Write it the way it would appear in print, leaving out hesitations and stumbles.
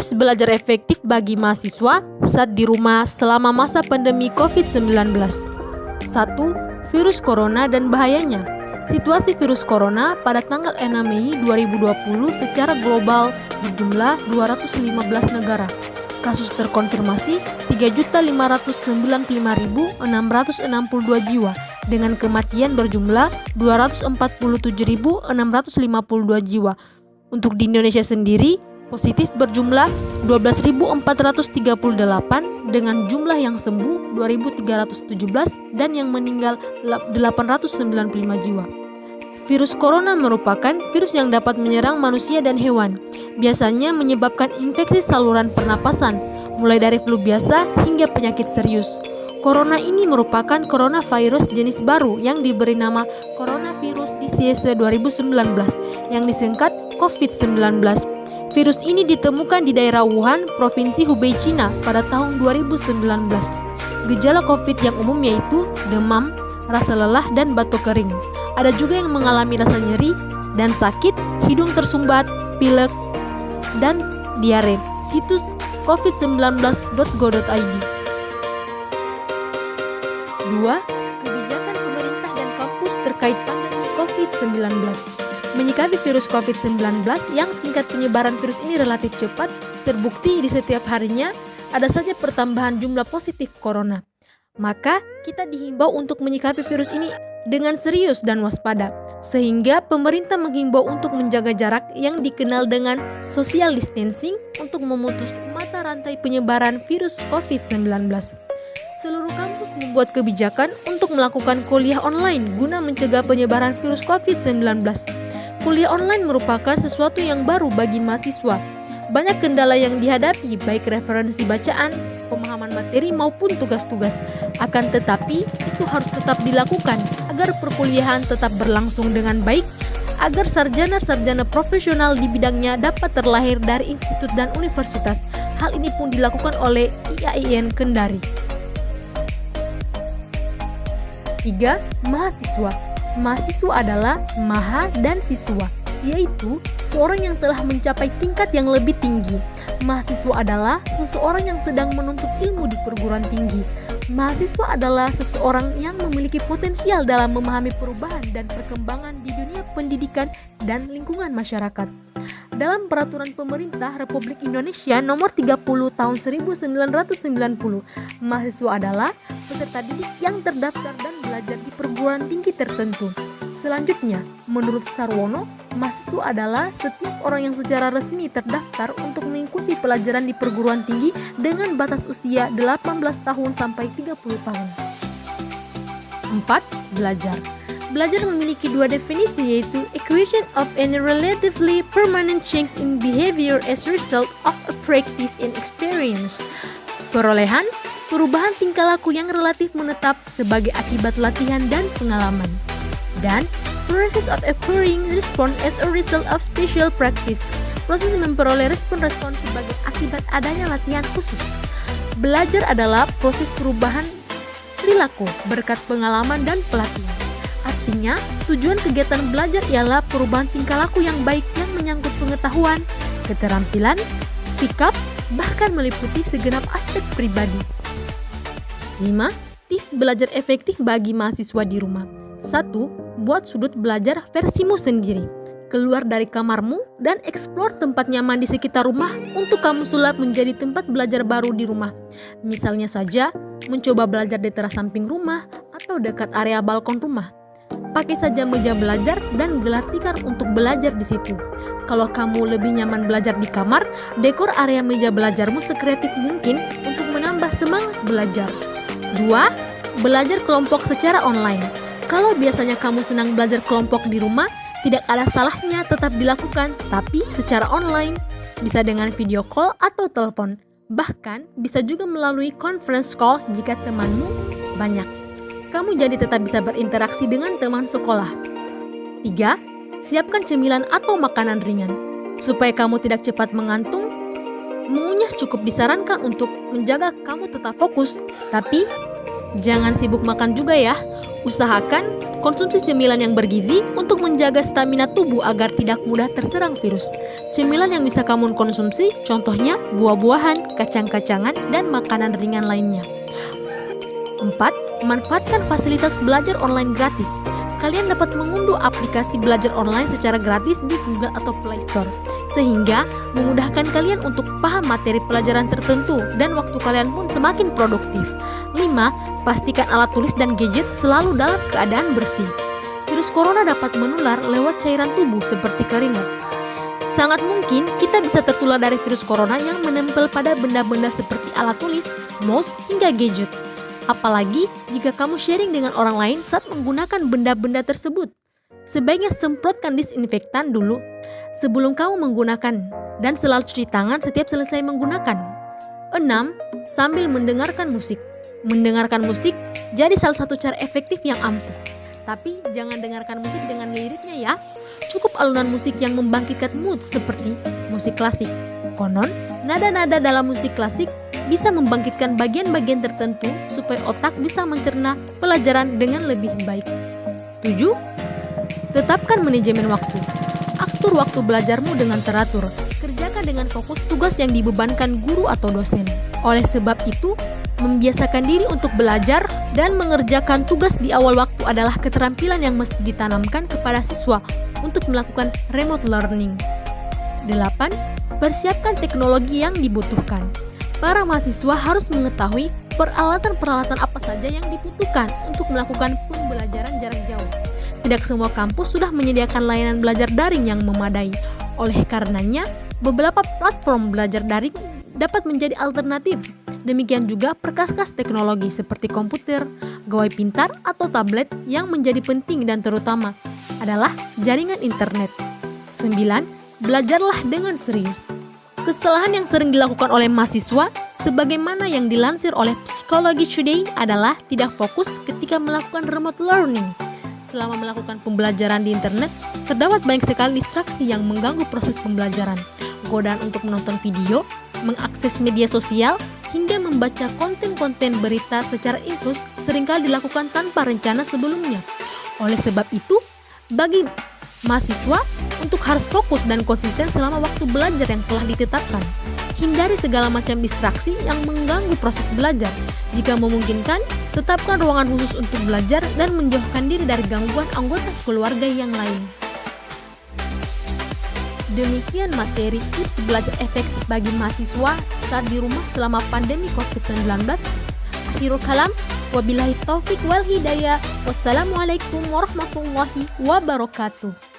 Tips belajar efektif bagi mahasiswa saat di rumah selama masa pandemi COVID-19. 1. Virus corona dan bahayanya. Situasi virus corona pada tanggal 6 Mei 2020 secara global berjumlah 215 negara. Kasus terkonfirmasi 3.595.662 jiwa dengan kematian berjumlah 247.652 jiwa. Untuk di Indonesia sendiri, positif berjumlah 12.438 dengan jumlah yang sembuh 2.317 dan yang meninggal 895 jiwa. Virus corona merupakan virus yang dapat menyerang manusia dan hewan. Biasanya menyebabkan infeksi saluran pernapasan, mulai dari flu biasa hingga penyakit serius. Corona ini merupakan coronavirus jenis baru yang diberi nama Coronavirus Disease 2019 yang disingkat COVID-19. Virus ini ditemukan di daerah Wuhan, Provinsi Hubei, China pada tahun 2019. Gejala COVID yang umum yaitu demam, rasa lelah, dan batuk kering. Ada juga yang mengalami rasa nyeri dan sakit, hidung tersumbat, pilek, dan diare. Situs covid19.go.id. 2. Kebijakan pemerintah dan kampus terkait pandemi COVID-19. Menyikapi virus COVID-19 yang tingkat penyebaran virus ini relatif cepat, terbukti di setiap harinya ada saja pertambahan jumlah positif corona. Maka kita dihimbau untuk menyikapi virus ini dengan serius dan waspada, sehingga pemerintah menghimbau untuk menjaga jarak yang dikenal dengan social distancing untuk memutus mata rantai penyebaran virus COVID-19. Seluruh kampus membuat kebijakan untuk melakukan kuliah online guna mencegah penyebaran virus COVID-19. Kuliah online merupakan sesuatu yang baru bagi mahasiswa. Banyak kendala yang dihadapi, baik referensi bacaan, pemahaman materi maupun tugas-tugas. Akan tetapi, itu harus tetap dilakukan agar perkuliahan tetap berlangsung dengan baik, agar sarjana-sarjana profesional di bidangnya dapat terlahir dari institut dan universitas. Hal ini pun dilakukan oleh IAIN Kendari. 3. Mahasiswa. Mahasiswa adalah maha dan siswa, yaitu seorang yang telah mencapai tingkat yang lebih tinggi. Mahasiswa adalah seseorang yang sedang menuntut ilmu di perguruan tinggi. Mahasiswa adalah seseorang yang memiliki potensial dalam memahami perubahan dan perkembangan di dunia pendidikan dan lingkungan masyarakat. Dalam Peraturan Pemerintah Republik Indonesia Nomor 30 Tahun 1990, mahasiswa adalah peserta didik yang terdaftar dan belajar di perguruan tinggi tertentu. Selanjutnya, menurut Sarwono, mahasiswa adalah setiap orang yang secara resmi terdaftar untuk mengikuti pelajaran di perguruan tinggi dengan batas usia 18 tahun sampai 30 tahun. 4. Belajar. Belajar memiliki dua definisi, yaitu equation of any relatively permanent change in behavior as a result of a practice and experience. Perolehan, perubahan tingkah laku yang relatif menetap sebagai akibat latihan dan pengalaman. Dan process of acquiring response as a result of special practice, proses memperoleh respon-respon sebagai akibat adanya latihan khusus. Belajar adalah proses perubahan perilaku berkat pengalaman dan pelatihan. Artinya, tujuan kegiatan belajar ialah perubahan tingkah laku yang baik yang menyangkut pengetahuan, keterampilan, sikap, bahkan meliputi segenap aspek pribadi. 5. Tips belajar efektif bagi mahasiswa di rumah. 1. Buat sudut belajar versimu sendiri. Keluar dari kamarmu dan eksplor tempat nyaman di sekitar rumah untuk kamu sulap menjadi tempat belajar baru di rumah. Misalnya saja, mencoba belajar di teras samping rumah atau dekat area balkon rumah. Pakai saja meja belajar dan gelar tikar untuk belajar di situ. Kalau kamu lebih nyaman belajar di kamar, dekor area meja belajarmu sekreatif mungkin untuk menambah semangat belajar. 2. Belajar kelompok secara online. Kalau biasanya kamu senang belajar kelompok di rumah, tidak ada salahnya tetap dilakukan, tapi secara online. Bisa dengan video call atau telepon. Bahkan bisa juga melalui conference call jika temanmu banyak. Kamu jadi tetap bisa berinteraksi dengan teman sekolah. 3. Siapkan cemilan atau makanan ringan. Supaya kamu tidak cepat mengantung, mengunyah cukup disarankan untuk menjaga kamu tetap fokus. Tapi, Jangan sibuk makan juga ya. Usahakan konsumsi cemilan yang bergizi untuk menjaga stamina tubuh agar tidak mudah terserang virus. Cemilan yang bisa kamu konsumsi contohnya buah-buahan, kacang-kacangan, dan makanan ringan lainnya. 4. Manfaatkan fasilitas belajar online gratis. Kalian dapat mengunduh aplikasi belajar online secara gratis di Google atau Play Store, sehingga memudahkan kalian untuk paham materi pelajaran tertentu dan waktu kalian pun semakin produktif. 5. Pastikan alat tulis dan gadget selalu dalam keadaan bersih. Virus corona dapat menular lewat cairan tubuh seperti keringat. Sangat mungkin kita bisa tertular dari virus corona yang menempel pada benda-benda seperti alat tulis, mouse, hingga gadget. Apalagi jika kamu sharing dengan orang lain saat menggunakan benda-benda tersebut. Sebaiknya semprotkan disinfektan dulu sebelum kamu menggunakan dan selalu cuci tangan setiap selesai menggunakan. 6. Sambil mendengarkan musik. Mendengarkan musik jadi salah satu cara efektif yang ampuh. Tapi jangan dengarkan musik dengan liriknya ya. Cukup alunan musik yang membangkitkan mood seperti musik klasik. Konon, nada-nada dalam musik klasik bisa membangkitkan bagian-bagian tertentu supaya otak bisa mencerna pelajaran dengan lebih baik. 7. Tetapkan manajemen waktu. Atur waktu belajarmu dengan teratur. Kerjakan dengan fokus tugas yang dibebankan guru atau dosen. Oleh sebab itu, membiasakan diri untuk belajar dan mengerjakan tugas di awal waktu adalah keterampilan yang mesti ditanamkan kepada siswa untuk melakukan remote learning. 8. Persiapkan teknologi yang dibutuhkan. Para mahasiswa harus mengetahui peralatan-peralatan apa saja yang dibutuhkan untuk melakukan pembelajaran jarak jauh. Tidak semua kampus sudah menyediakan layanan belajar daring yang memadai. Oleh karenanya, beberapa platform belajar daring dapat menjadi alternatif. Demikian juga perkas-kas teknologi seperti komputer, gawai pintar, atau tablet yang menjadi penting dan terutama adalah jaringan internet. 9. Belajarlah dengan serius. Kesalahan yang sering dilakukan oleh mahasiswa, sebagaimana yang dilansir oleh Psychology Today, adalah tidak fokus ketika melakukan remote learning. Selama melakukan pembelajaran di internet, terdapat banyak sekali distraksi yang mengganggu proses pembelajaran. Godaan untuk menonton video, mengakses media sosial, hingga membaca konten-konten berita secara impulsif seringkali dilakukan tanpa rencana sebelumnya. Oleh sebab itu, bagi mahasiswa untuk harus fokus dan konsisten selama waktu belajar yang telah ditetapkan. Hindari segala macam distraksi yang mengganggu proses belajar. Jika memungkinkan, tetapkan ruangan khusus untuk belajar dan menjauhkan diri dari gangguan anggota keluarga yang lain. Demikian materi tips belajar efektif bagi mahasiswa saat di rumah selama pandemi COVID-19. Akhirul kalam, wabillahi taufik wal hidayah. Wassalamualaikum warahmatullahi wabarakatuh.